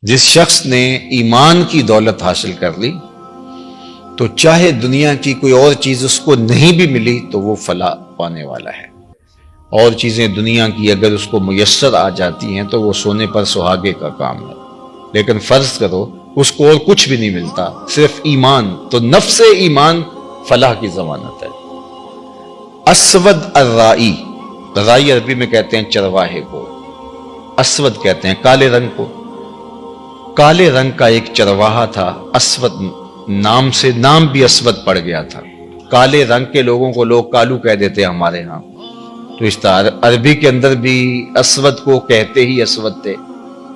جس شخص نے ایمان کی دولت حاصل کر لی تو چاہے دنیا کی کوئی اور چیز اس کو نہیں بھی ملی تو وہ فلاح پانے والا ہے۔ اور چیزیں دنیا کی اگر اس کو میسر آ جاتی ہیں تو وہ سونے پر سہاگے کا کام ہے، لیکن فرض کرو اس کو اور کچھ بھی نہیں ملتا، صرف ایمان، تو نفس ایمان فلاح کی ضمانت ہے۔ اسود الرائی، رائی عربی میں کہتے ہیں چرواہے کو، اسود کہتے ہیں کالے رنگ کو۔ کالے رنگ کا ایک چرواہا تھا، اسود نام سے، نام بھی اسود پڑ گیا تھا۔ کالے رنگ کے لوگوں کو لوگ کالو کہہ دیتے ہیں ہمارے ہاں، تو اس طرح عربی کے اندر بھی اسود کو کہتے ہی اسود تھے۔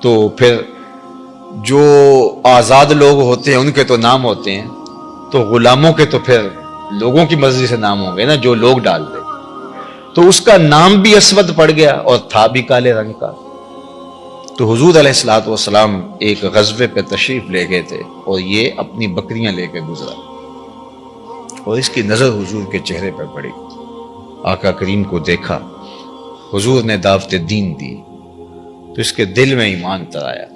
تو پھر جو آزاد لوگ ہوتے ہیں ان کے تو نام ہوتے ہیں، تو غلاموں کے تو پھر لوگوں کی مرضی سے نام ہوں گے نا، جو لوگ ڈال دیں۔ تو اس کا نام بھی اسود پڑ گیا اور تھا بھی کالے رنگ کا۔ تو حضور علیہ الصلوۃ والسلام ایک غزوے پہ تشریف لے گئے تھے اور یہ اپنی بکریاں لے کے گزرا، اور اس کی نظر حضور کے چہرے پہ پڑی۔ آقا کریم کو دیکھا، حضور نے دعوت دین دی تو اس کے دل میں ایمان تر آیا،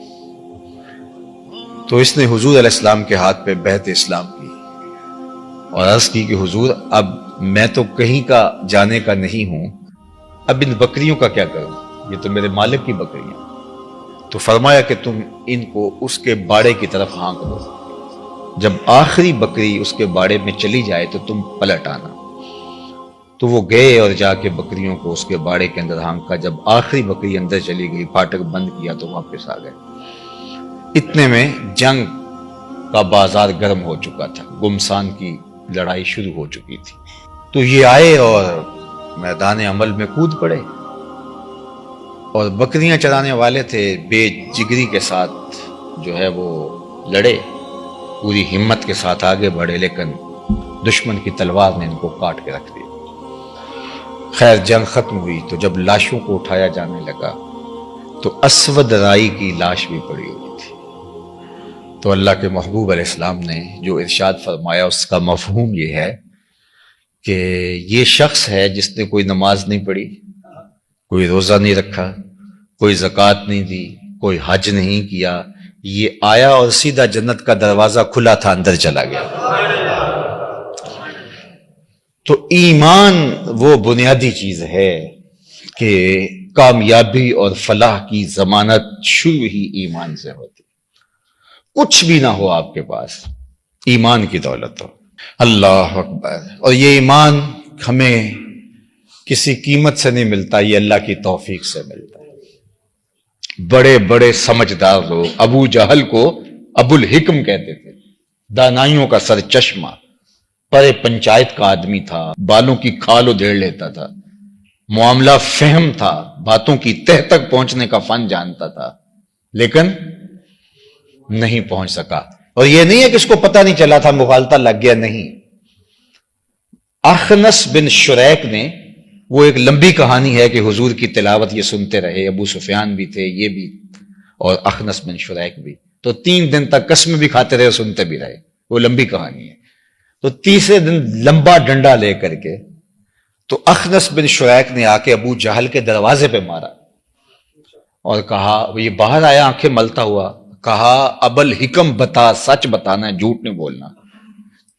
تو اس نے حضور علیہ السلام کے ہاتھ پہ بیعت اسلام کی اور عرض کی کہ حضور اب میں تو کہیں کا جانے کا نہیں ہوں، اب ان بکریوں کا کیا کروں، یہ تو میرے مالک کی بکریاں۔ تو فرمایا کہ تم ان کو اس کے باڑے کی طرف ہانک دو، جب آخری بکری اس کے باڑے میں چلی جائے تو تم پلٹ آنا۔ تو وہ گئے اور جا کے بکریوں کو اس کے باڑے کے اندر ہانکا، جب آخری بکری اندر چلی گئی، پھاٹک بند کیا تو واپس آ گئے۔ اتنے میں جنگ کا بازار گرم ہو چکا تھا، گمسان کی لڑائی شروع ہو چکی تھی۔ تو یہ آئے اور میدان عمل میں کود پڑے، اور بکریاں چرانے والے تھے، بے جگری کے ساتھ جو ہے وہ لڑے، پوری ہمت کے ساتھ آگے بڑھے، لیکن دشمن کی تلوار نے ان کو کاٹ کے رکھ دیا۔ خیر جنگ ختم ہوئی تو جب لاشوں کو اٹھایا جانے لگا تو اسود رائی کی لاش بھی پڑی ہوئی تھی۔ تو اللہ کے محبوب علیہ السلام نے جو ارشاد فرمایا اس کا مفہوم یہ ہے کہ یہ شخص ہے جس نے کوئی نماز نہیں پڑھی، کوئی روزہ نہیں رکھا، کوئی زکوٰۃ نہیں دی، کوئی حج نہیں کیا، یہ آیا اور سیدھا جنت کا دروازہ کھلا تھا، اندر چلا گیا۔ تو ایمان وہ بنیادی چیز ہے کہ کامیابی اور فلاح کی ضمانت شروع ہی ایمان سے ہوتی، کچھ بھی نہ ہو آپ کے پاس، ایمان کی دولت ہو۔ اللہ اکبر۔ اور یہ ایمان ہمیں کسی قیمت سے نہیں ملتا، یہ اللہ کی توفیق سے ملتا ہے۔ بڑے بڑے سمجھدار لوگ، ابو جہل کو ابو الحکم کہتے تھے، دانائیوں کا سر چشمہ، پرے پنچایت کا آدمی تھا، بالوں کی کھال ادھیڑ لیتا تھا، معاملہ فہم تھا، باتوں کی تہ تک پہنچنے کا فن جانتا تھا، لیکن نہیں پہنچ سکا۔ اور یہ نہیں ہے کہ اس کو پتہ نہیں چلا تھا، مغالطہ لگ گیا، نہیں۔ اخنس بن شریک نے، وہ ایک لمبی کہانی ہے کہ حضور کی تلاوت یہ سنتے رہے، ابو سفیان بھی تھے، یہ بھی، اور اخنس بن شریک بھی، تو 3 دن تک قسم بھی کھاتے رہے، سنتے بھی رہے، وہ لمبی کہانی ہے۔ تو تیسرے دن لمبا ڈنڈا لے کر کے تو اخنس بن شریک نے آ کے ابو جہل کے دروازے پہ مارا اور کہا، یہ باہر آیا آنکھیں ملتا ہوا، کہا ابو الحکم بتا، سچ بتانا ہے، جھوٹ نہیں بولنا،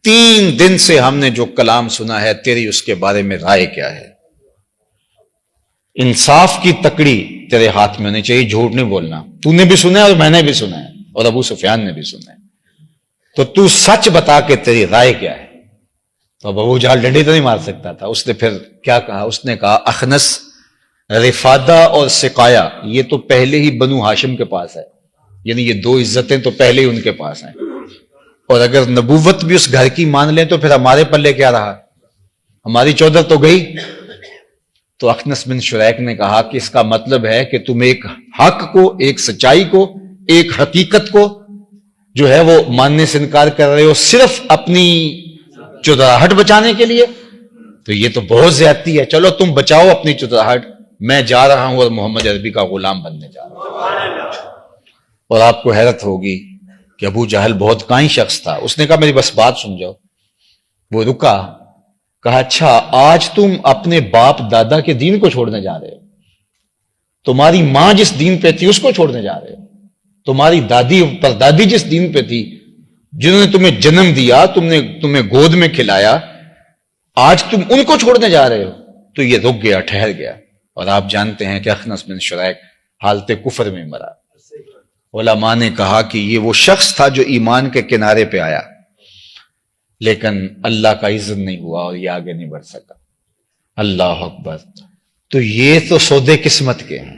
3 دن سے ہم نے جو کلام سنا ہے تیری اس کے بارے میں رائے کیا ہے؟ انصاف کی تکڑی تیرے ہاتھ میں ہونی چاہیے، جھوٹ نہیں بولنا، تو نے بھی سنا ہے اور میں نے بھی سنا ہے اور ابو سفیان نے بھی سنا ہے، تو تو سچ بتا کہ تیری رائے کیا ہے۔ تو ابو جہل ڈنڈی تو نہیں مار سکتا تھا، اس نے پھر کیا کہا؟ اس نے کہا اخنس، رفادہ اور سقایا یہ تو پہلے ہی بنو ہاشم کے پاس ہے، یعنی یہ 2 عزتیں تو پہلے ہی ان کے پاس ہیں، اور اگر نبوت بھی اس گھر کی مان لیں تو پھر ہمارے پلے کیا رہا، ہماری چودر تو گئی۔ تو اخنس بن شریک نے کہا کہ اس کا مطلب ہے کہ تم ایک حق کو، ایک سچائی کو، ایک حقیقت کو جو ہے وہ ماننے سے انکار کر رہے ہو صرف اپنی چودراہٹ بچانے کے لیے، تو یہ تو بہت زیادتی ہے، چلو تم بچاؤ اپنی چودراہٹ، میں جا رہا ہوں اور محمد عربی کا غلام بننے جا رہا ہوں۔ اور آپ کو حیرت ہوگی کہ ابو جہل بہت کائن شخص تھا، اس نے کہا میری بس بات سن جاؤ۔ وہ رکا، کہا اچھا آج تم اپنے باپ دادا کے دین کو چھوڑنے جا رہے ہو، تمہاری ماں جس دین پہ تھی اس کو چھوڑنے جا رہے ہو، تمہاری دادی پردادی جس دین پہ تھی، جنہوں نے تمہیں جنم دیا، تمہیں گود میں کھلایا، آج تم ان کو چھوڑنے جا رہے ہو، تو یہ رک گیا، ٹھہر گیا۔ اور آپ جانتے ہیں کہ اخنس بن شریک حالت کفر میں مرا۔ علماء نے کہا کہ یہ وہ شخص تھا جو ایمان کے کنارے پہ آیا، لیکن اللہ کا اذن نہیں ہوا اور یہ آگے نہیں بڑھ سکا۔ اللہ اکبر۔ تو یہ تو سودے قسمت کے ہیں۔